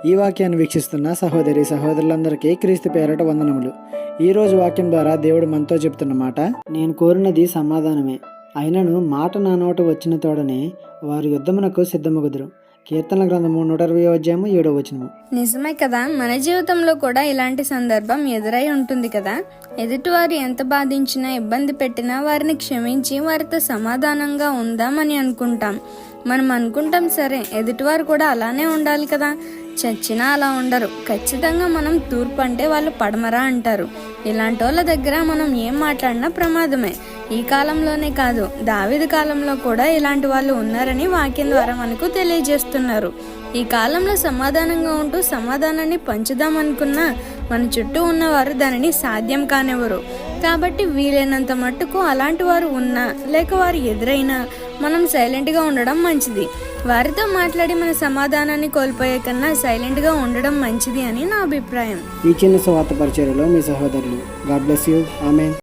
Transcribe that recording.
ఈ వాక్యాన్ని వీక్షిస్తున్న సహోదరి సహోదరులందరికీ క్రీస్తు పేరట వందనములు. ఈరోజు వాక్యం ద్వారా దేవుడు మనతో చెప్తున్న మాట, నేను కోరినది సమాధానమే, అయినను మాట నా నోట వచ్చిన తోడనే వారు యుద్ధమునకు సిద్ధమగుదురు. కీర్తనల గ్రంథము 120:7. నిజమే కదా. మన జీవితంలో కూడా ఇలాంటి సందర్భం ఎదురై ఉంటుంది కదా. ఎదుటివారు ఎంత బాధించినా ఇబ్బంది పెట్టినా వారిని క్షమించి వారితో సమాధానంగా ఉందామని అనుకుంటాం. మనం అనుకుంటాం, సరే ఎదుటివారు కూడా అలానే ఉండాలి కదా. చచ్చినా అలా ఉండరు. ఖచ్చితంగా మనం తూర్పు అంటే వాళ్ళు పడమరా అంటారు. ఇలాంటి వాళ్ళ దగ్గర మనం ఏం మాట్లాడినా ప్రమాదమే. ఈ కాలంలోనే కాదు, దావీదు కాలంలో కూడా ఇలాంటి వాళ్ళు ఉన్నారని వాక్యం ద్వారా మనకు తెలియజేస్తున్నారు. ఈ కాలంలో సమాధానంగా ఉంటూ సమాధానాన్ని పంచుదామనుకున్నా మన చుట్టూ ఉన్నవారు దానిని సాధ్యం కానివ్వరు. కాబట్టి వీలైనంత మట్టుకు అలాంటి వారు ఉన్నా లేక వారు ఎదురైనా మనం సైలెంట్గా ఉండడం మంచిది. వారితో మాట్లాడి మన సమాధానాన్ని కోల్పోయే కన్నా సైలెంట్గా ఉండడం మంచిది అని నా అభిప్రాయం. ఈ చిన్న సువార్త పరిచర్యలో మీ సహోదరులు. God bless you. ఆమేన్.